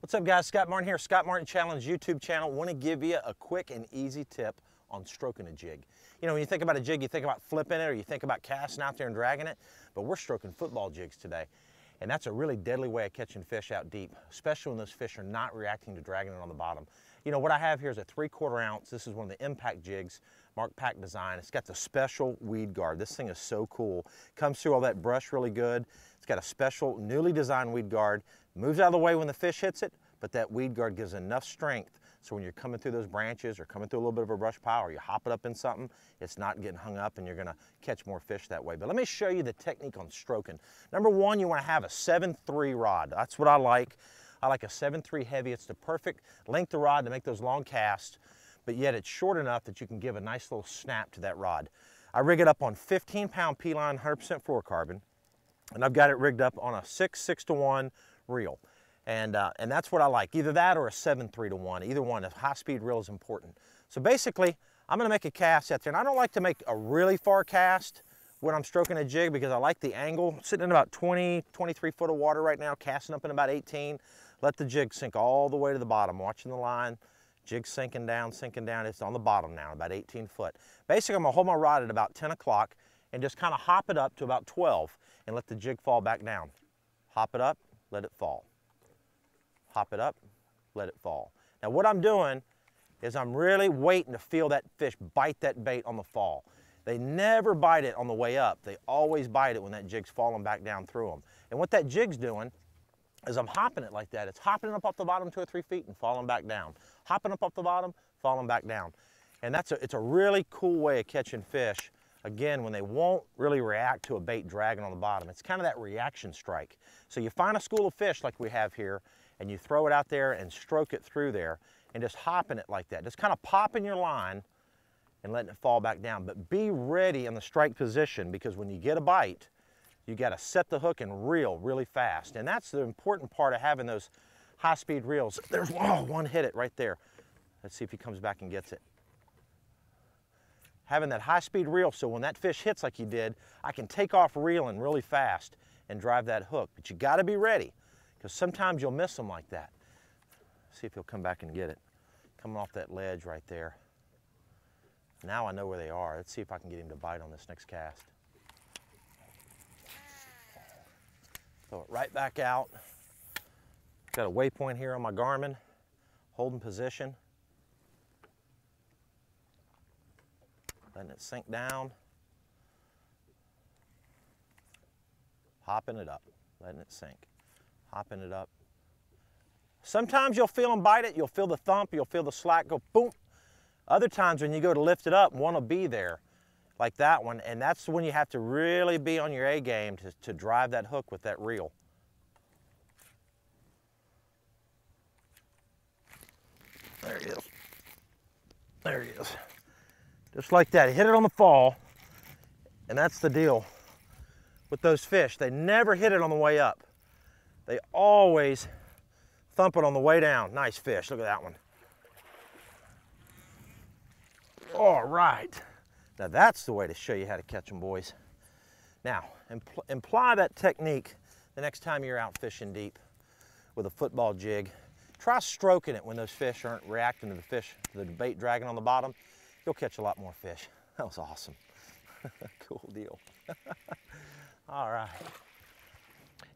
What's up guys, Scott Martin here, Scott Martin Challenge YouTube channel. Want to give you a quick and easy tip on stroking a jig. You know, when you think about a jig, you think about flipping it or you think about casting out there and dragging it, but we're stroking football jigs today. And that's a really deadly way of catching fish out deep, especially when those fish are not reacting to dragging it on the bottom. You know, what I have here is a 3/4 ounce. This is one of the impact jigs, Mark Pack design. It's got the special weed guard. This thing is so cool. Comes through all that brush really good. It's got a special, newly designed weed guard. Moves out of the way when the fish hits it, but that weed guard gives enough strength so when you're coming through those branches or coming through a little bit of a brush pile or you hop it up in something, it's not getting hung up and you're gonna catch more fish that way. But let me show you the technique on stroking. Number one, you wanna have a 7/3 rod. That's what I like. I like a 7/3 heavy. It's the perfect length of rod to make those long casts, but yet it's short enough that you can give a nice little snap to that rod. I rig it up on 15-pound P-line, 100% fluorocarbon, and I've got it rigged up on a 6:1 reel. And that's what I like, either that or a 7/3 either one. A high-speed reel is important. So basically, I'm gonna make a cast out there, and I don't like to make a really far cast when I'm stroking a jig because I like the angle. I'm sitting in about 20, 23 foot of water right now, casting up in about 18. Let the jig sink all the way to the bottom, watching the line. Jig sinking down, it's on the bottom now, about 18 foot. Basically, I'm gonna hold my rod at about 10 o'clock and just kind of hop it up to about 12 and let the jig fall back down. Hop it up, let it fall. Hop it up, let it fall. Now what I'm doing is I'm really waiting to feel that fish bite that bait on the fall. They never bite it on the way up. They always bite it when that jig's falling back down through them. And what that jig's doing is I'm hopping it like that. It's hopping up off the bottom 2 or 3 feet and falling back down. Hopping up off the bottom, falling back down. And it's a really cool way of catching fish, again, when they won't really react to a bait dragging on the bottom. It's kind of that reaction strike. So you find a school of fish like we have here, and you throw it out there and stroke it through there and just hopping it like that. Just kind of popping your line and letting it fall back down. But be ready in the strike position because when you get a bite, you got to set the hook and reel really fast. And that's the important part of having those high-speed reels. There's one hit it right there. Let's see if he comes back and gets it. Having that high-speed reel so when that fish hits like he did, I can take off reeling really fast and drive that hook. But you got to be ready because sometimes you'll miss them like that. See if he'll come back and get it. Coming off that ledge right there. Now I know where they are. Let's see if I can get him to bite on this next cast. Throw it right back out. Got a waypoint here on my Garmin, holding position. Letting it sink down. Hopping it up, letting it sink. Hopping it up. Sometimes you'll feel them bite it, you'll feel the thump, you'll feel the slack go boom. Other times when you go to lift it up, one will be there, like that one, and that's when you have to really be on your A game to drive that hook with that reel. There he is. There he is. Just like that, hit it on the fall, and that's the deal with those fish. They never hit it on the way up. They always thump it on the way down. Nice fish, look at that one. All right, now that's the way to show you how to catch them, boys. Now, apply that technique the next time you're out fishing deep with a football jig. Try stroking it when those fish aren't reacting to the bait dragging on the bottom. You'll catch a lot more fish. That was awesome. Cool deal. All right.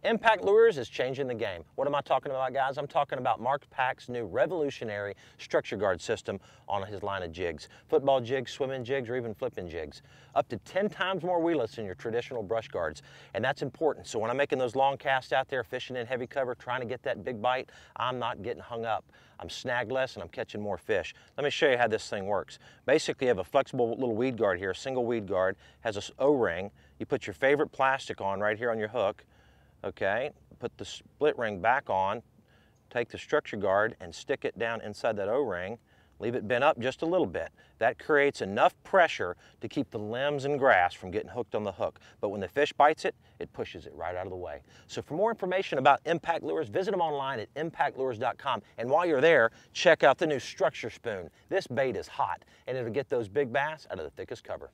Impact Lures is changing the game. What am I talking about, guys? I'm talking about Mark Pack's new revolutionary structure guard system on his line of jigs. Football jigs, swimming jigs, or even flipping jigs. Up to 10 times more weedless than your traditional brush guards. And that's important. So when I'm making those long casts out there, fishing in heavy cover, trying to get that big bite, I'm not getting hung up. I'm snagged less and I'm catching more fish. Let me show you how this thing works. Basically, you have a flexible little weed guard here, a single weed guard, has a O-ring. You put your favorite plastic on right here on your hook. Okay, put the split ring back on, take the structure guard and stick it down inside that O-ring, leave it bent up just a little bit. That creates enough pressure to keep the limbs and grass from getting hooked on the hook. But when the fish bites it, it pushes it right out of the way. So for more information about Impact Lures, visit them online at impactlures.com. And while you're there, check out the new structure spoon. This bait is hot and it'll get those big bass out of the thickest cover.